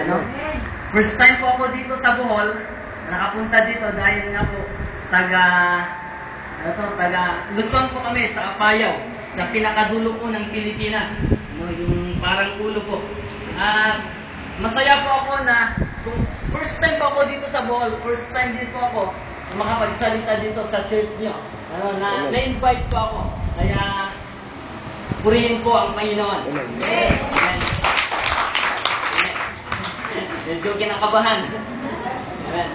Ano? First time po ako dito sa Bohol. Nakapunta dito dahil nga po taga Luzon po kami sa Apayao, sa pinakadulo po ng Pilipinas. Yung parang ulo po. Masaya po ako na kung first time po ako dito sa Bohol, first time din po ako makapagsalita dito sa church niyo. Na-invite po ako. Kaya purihin ko ang Panginoon. Amen. Medyo kinakabahan. Amen.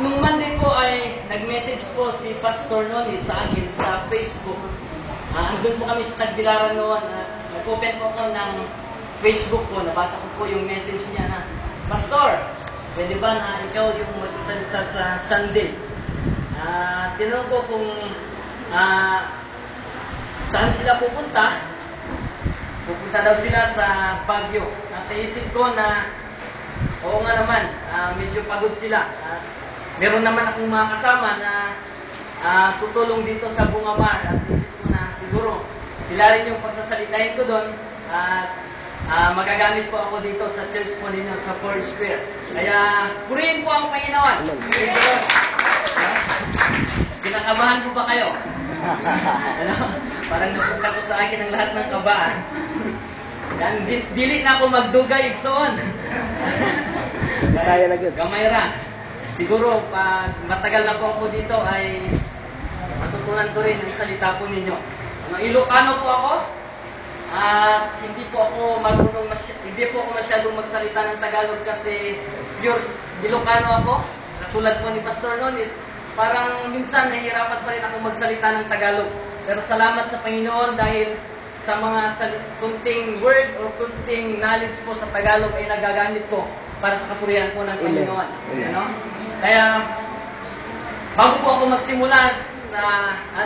Nung Monday po ay nag-message po si Pastor Noni sa akin sa Facebook. Andun po kami sa Tagbilaran noon. Nag-open po ako ng Facebook ko. Nabasa ko po yung message niya na, Pastor, pwede ba na ikaw yung magsasalita sa Sunday? Tinanong ko kung saan sila pupunta. Pupunta daw sila sa Baguio. At naisip ko na oo nga naman, medyo pagod sila. Meron naman akong mga kasama na tutulong dito sa Bungamar. At naisip ko na siguro sila rin yung pagsasalitain ko doon. At magagamit po ako dito sa church po ninyo sa Foursquare. Kaya purihin po ang Panginoon. Kinakabahan po ba kayo? Parang napunta ko sa akin ang lahat ng kaba. Dili na ako magdugay igsoon. Gamay ra. Siguro pag matagal na po ako dito ay matutunan ko rin ang salita po ninyo. Ilocano po ako. Hindi po ako masyadong magsalita ng Tagalog kasi pure Ilocano ako. Katulad po ni Pastor Nonis, parang minsan nahihirapan pa rin ako magsalita ng Tagalog. Pero salamat sa Panginoon dahil sa mga kunting word o kunting knowledge po sa Tagalog ay nagagamit ko para sa kapurihan po ng Panginoon. Ano? Kaya, bago po ako magsimula sa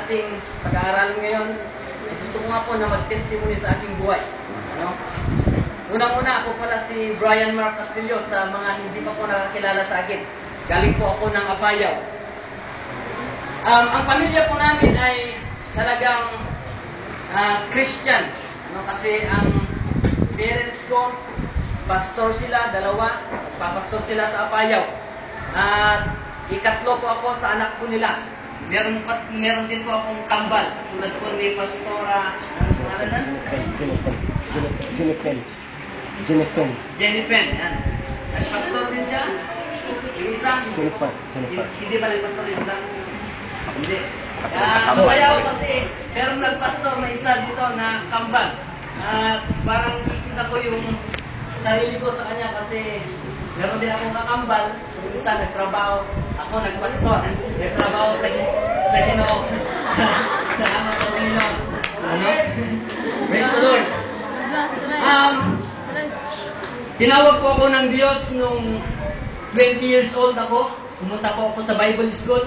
ating pag-aaralan ngayon, gusto ko nga po na mag-testimony sa aking buhay. Ano? Unang-una, ako pala si Brian Mark Castillo sa mga hindi pa po nakakilala sa akin. Galing po ako ng Apayao. Ang pamilya po namin ay talagang Christian. Kasi ang parents ko, pastor sila, dalawa, papastor sila sa Apayao. At ikatlo po ako sa anak ko nila. Meron din po akong kambal. Tulad po ni Pastora, Jennifer. Yan. At pastor din siya. Yung isa, hindi ba rin pastor yung isa? Hindi. Masaya ako kasi meron nagpastor na isa dito na kambal. Parang kikita ko yung sarili ko sa kanya kasi meron din akong kakambal. Yung isa nagtrabaho, ako nagpastor. Nagtrabaho sa Ginoo. Salamat sa Panginoon. Praise the Lord. Tinawag po ako ng Diyos nung 20 years old ako. Pumunta po ako sa Bible School.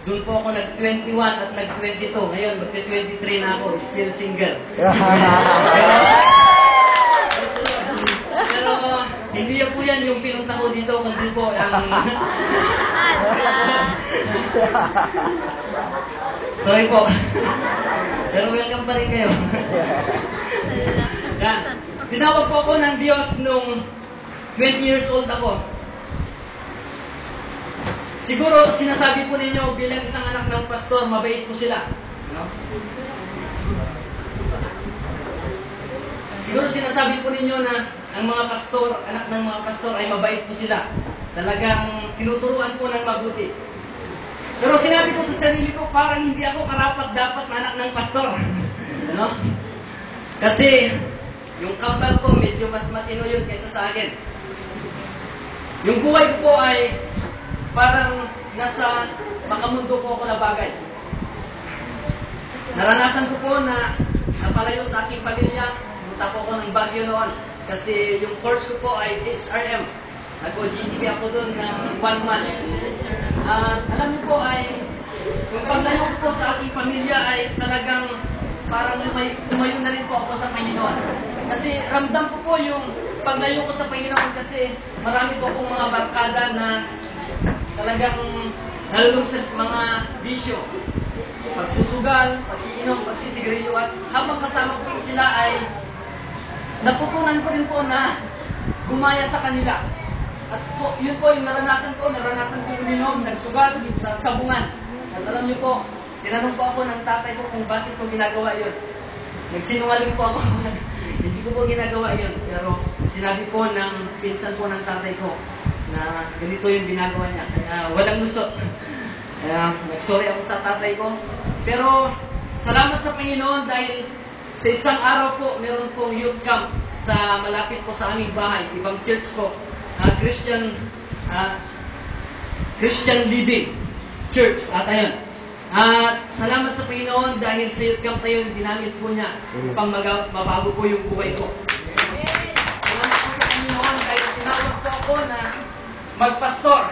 Doon po ako nag-21 at nag-22. Ngayon, mag-23 na ako. Still single. Pero hindi po yan yung pinunta ko dito. Kundi po ang... Sorry po. Pero welcome pa rin kayo. Tinawag po ako ng Diyos nung 20 years old ako. Siguro, sinasabi po ninyo bilang isang anak ng pastor, mabait po sila. No? Siguro sinasabi po ninyo na ang mga pastor, anak ng mga pastor ay mabait po sila. Talagang tinuturuan po ng mabuti. Pero sinabi ko sa sarili ko, parang hindi ako karapat-dapat na anak ng pastor. Ano? Kasi, yung kambal ko, medyo mas matino yun kaysa sa akin. Yung buhay ko po ay parang nasa makamundo po ako na bagay. Naranasan ko po na napalayo sa aking pamilya. Punta po ako ng Baguio noon. Kasi yung course ko po ay HRM. Nag-OGTV ako doon ng 1 month. Alam niyo po ay, yung paglayo ko po sa aking pamilya ay talagang parang lumayo na rin po ako sa Panginoon. Kasi ramdam ko po yung paglayo ko sa Panginoon kasi marami po akong mga barkada na talagang nalulong sa mga bisyo. Pagsusugal, pag-iinom, pagsisigarilyo at habang kasama ko sila ay natutunan ko rin po na gumaya sa kanila. At po, yun po yung naranasan ko uminom, nagsugal, sa sabungan. At alam niyo po, tinanong po ako ng tatay ko kung bakit ko ginagawa yun. Nagsinungaling po ako. Hindi ko po ginagawa yun. Pero sinabi po ng pinsan po ng tatay ko na ganito yung ginagawa niya. Kaya walang lusot. Kaya nagsorry ako sa tatay ko. Pero salamat sa Panginoon dahil sa isang araw po, meron pong youth camp sa malapit po sa aming bahay. Ibang church po. Christian Living Church. At ayun. At salamat sa Panginoon dahil sa youth camp na yun, ginamit po niya upang mabago po yung buhay ko. Salamat po sa Panginoon dahil tinawag po ako na magpastor.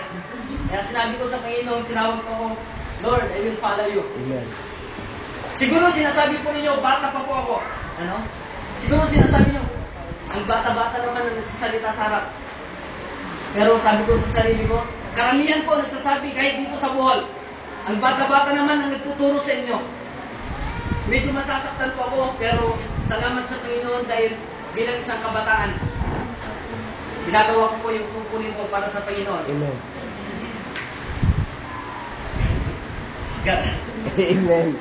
Kaya sinabi ko sa Panginoon, tinawag ko ako, Lord, I will follow you. Amen. Siguro sinasabi po ninyo, bata pa po ako. Ano? Siguro sinasabi niyo, ang bata-bata naman ang nagsasalita sa harap. Pero sabi ko sa sarili ko, karamihan po nagsasabi kahit dito sa Bohol, ang bata-bata naman ang nagtuturo sa inyo. Medyo masasaktan po ako, pero salamat sa Panginoon dahil bilang isang kabataan, ginagawa ko po yung tungkulin ko para sa Panginoon. Amen. God. Amen.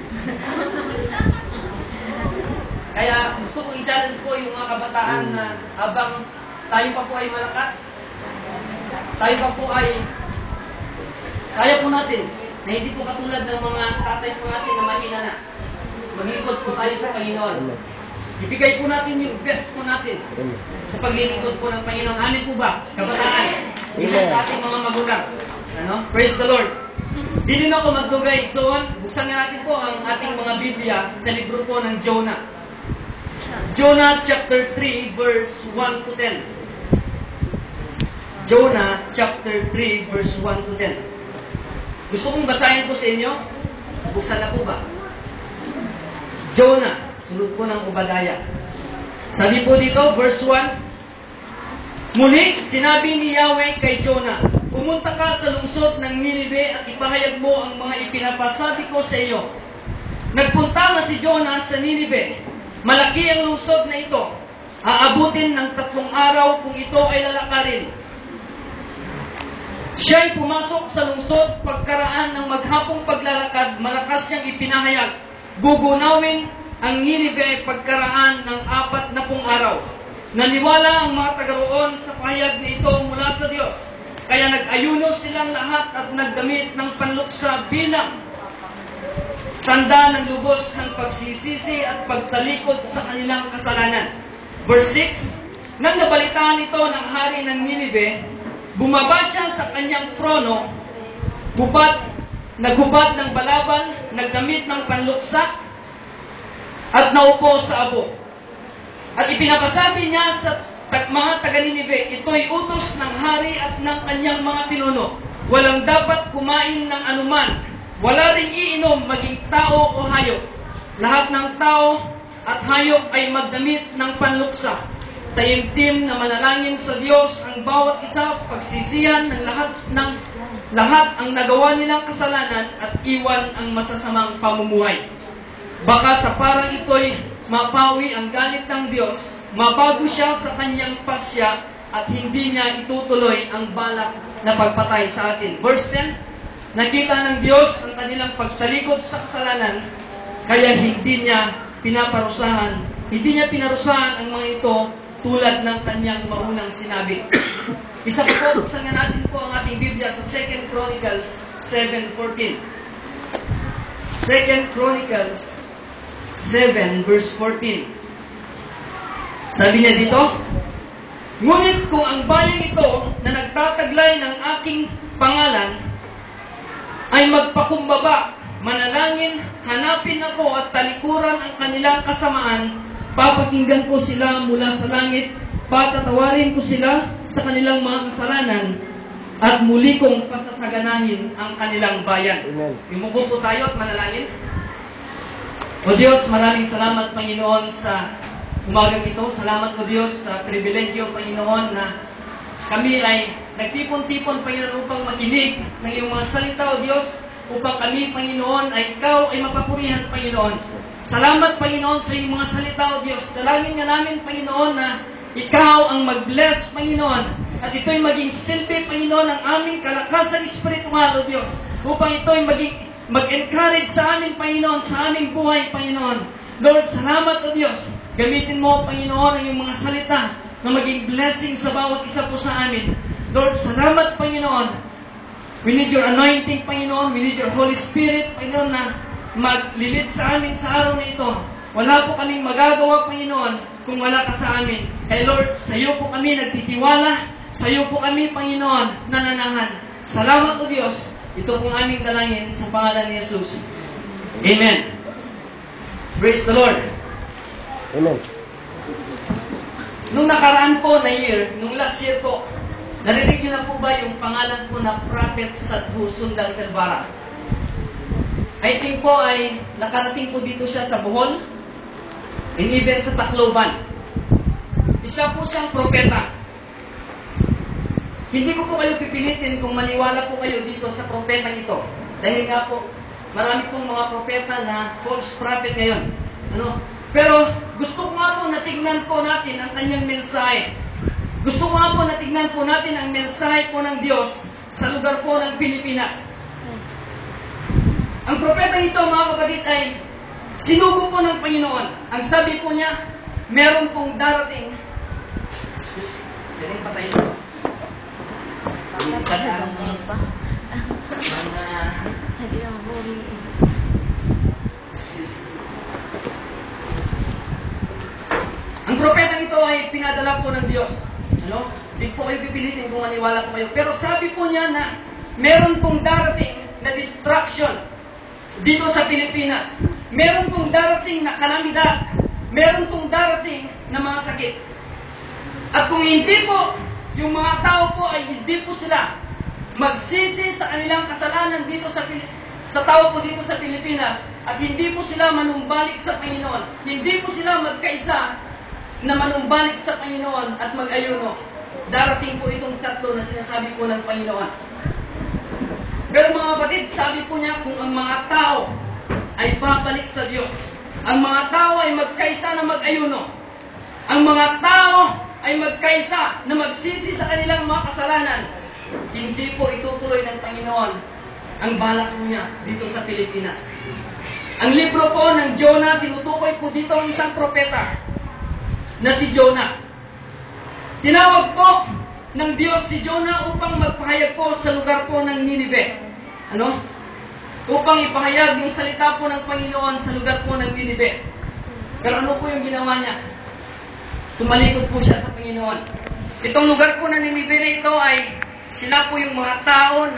Kaya gusto kong i-challenge po yung mga kabataan na habang tayo pa po ay malakas, tayo pa po ay kaya po natin na hindi po katulad ng mga tatay po natin na mahina na. Maglingkod po tayo sa Panginoon. Ibigay po natin yung best po natin sa paglilingkod po ng Panginoon. Ano po ba? Kabataan. Hindi sa ating mga magulang. Ano? Praise the Lord. Di rin ako magdugay. So, buksan nga natin po ang ating mga Biblia sa libro po ng Jonah. Jonah chapter 3 verse 1 to 10. Jonah chapter 3 verse 1 to 10. Gusto kong basahin po sa inyo. Buksan na po ba? Jonah, sunod po ng Obadiah. Sabi po dito, verse 1, muli, sinabi ni Yahweh kay Jonah, pumunta ka sa lungsod ng Ninive at ipahayag mo ang mga ipinapasabi ko sa iyo. Nagpunta na si Jonah sa Ninive. Malaki ang lungsod na ito. Aabutin ng 3 araw kung ito ay lalakarin. Siya'y pumasok sa lungsod pagkaraan ng maghapong paglalakad, malakas niyang ipinahayag. Gugunawin ang Ninive pagkaraan ng 40 araw. Naniwala ang mga taga-roon sa pahayag na ito mula sa Diyos. Kaya nag-ayuno silang lahat at nagdamit ng panluksa bilang tanda ng lubos ng pagsisisi at pagtalikod sa kanilang kasalanan. Verse 6, nang nabalitaan ito ng hari ng Ninive, bumaba siya sa kanyang trono, naghubad ng balaban, nagdamit ng panluksa, at naupo sa abo. At ipinapasabi niya sa mga taga-Ninive, ito'y utos ng hari at ng kanyang mga pinuno. Walang dapat kumain ng anuman. Wala ring iinom maging tao o hayop. Lahat ng tao at hayop ay magdamit ng panluksa. Taimtim na manalangin sa Diyos ang bawat isa, pagsisihan ng lahat ang nagawa nilang kasalanan at iwan ang masasamang pamumuhay. Baka sa parang ito'y mapawi ang galit ng Diyos, mabago siya sa kanyang pasya at hindi niya itutuloy ang balak na pagpatay sa atin. Verse 10, nakita ng Diyos ang kanilang pagtalikod sa kasalanan, kaya hindi niya pinarusahan ang mga ito tulad ng kanyang maunang sinabi. Isa po, buksan nga natin po ang ating Biblia sa 2 Chronicles 7:14. 2 Chronicles 7 verse 14. Sabi niya dito, ngunit kung ang bayang ito na nagtataglay ng aking pangalan ay magpakumbaba, manalangin, hanapin ako at talikuran ang kanilang kasamaan, papakinggan ko sila mula sa langit, patatawarin ko sila sa kanilang mga kasalanan, at muli kong pasasaganahin ang kanilang bayan. Amen. Yumuko po tayo at manalangin. O Diyos, maraming salamat, Panginoon, sa umagang ito. Salamat, O Diyos, sa pribilegyo, Panginoon, na kami ay nagtipon-tipon, Panginoon, upang makinig ng iyong mga salita, O Diyos, upang kami, Panginoon, ay ikaw ay mapapurihan, Panginoon. Salamat, Panginoon, sa iyong mga salita, O Diyos. Dalangin nga namin, Panginoon, na Ikaw ang mag-bless, Panginoon. At ito'y maging silbi, Panginoon, ng aming kalakasan espiritual, O Diyos. Upang ito'y mag-encourage sa amin, Panginoon, sa aming buhay, Panginoon. Lord, salamat, O Diyos. Gamitin mo, Panginoon, ang iyong mga salita na maging blessing sa bawat isa po sa amin. Lord, salamat, Panginoon. We need your anointing, Panginoon. We need your Holy Spirit, Panginoon, na maglilid sa amin sa araw na ito. Wala po kaming magagawa, Panginoon, kung wala ka sa amin. Kaya Lord, sa iyo po kami nagtitiwala. Sa iyo po kami, Panginoon, nananahan. Salamat, O Diyos. Ito pong aming dalangin sa pangalan ni Jesus. Amen. Praise the Lord. Amen. Nung nakaraan po na year, nung last year po, narinig niyo na po ba yung pangalan po na Prophet Sadhu Sundal Selvara? I think po ay nakarating po dito siya sa Bohol, and even sa Tacloban. Isa po siyang propeta. Hindi ko po kayo pipilitin kung maniwala po kayo dito sa propetang ito. Dahil nga po, marami pong mga propeta na false prophet ngayon. Pero gusto ko nga po na tignan po natin ang kanyang mensahe. Gusto ko nga po na tignan po natin ang mensahe po ng Diyos sa lugar po ng Pilipinas. Ang propeta ito, mga kapatid, ay sinugo po ng Panginoon. Ang sabi po niya, meron pong darating. Excuse, galing pa tayo. Ang propeta ito ay pinadala po ng Diyos. Hindi po kayo pipilitin kung maniwala po kayo. Pero sabi po niya na meron pong darating na distraction dito sa Pilipinas. Meron pong darating na kalamidad. Meron pong darating na mga sakit. At kung hindi po, yung mga tao po ay hindi po sila magsisi sa kanilang kasalanan dito sa tao po dito sa Pilipinas at hindi po sila manumbalik sa Panginoon. Hindi po sila magkaisa na manumbalik sa Panginoon at mag-ayuno. Darating po itong tatlo na sinasabi po ng Panginoon. Pero mga kapatid, sabi po niya kung ang mga tao ay babalik sa Diyos, ang mga tao ay magkaisa na mag-ayuno, ang mga tao ay magkaisa na magsisi sa kanilang mga kasalanan, hindi po itutuloy ng Panginoon ang balak po niya dito sa Pilipinas. Ang libro po ng Jonah, tinutukoy po dito ang isang propeta na si Jonah. Tinawag po ng Diyos si Jonah upang magpahayag po sa lugar po ng Ninive. Upang ipahayag yung salita po ng Panginoon sa lugar po ng Ninive. Pero ano po yung ginawa niya? Tumalikod po siya sa Panginoon. Itong lugar po ng Ninive na ito ay sila po yung mga tao na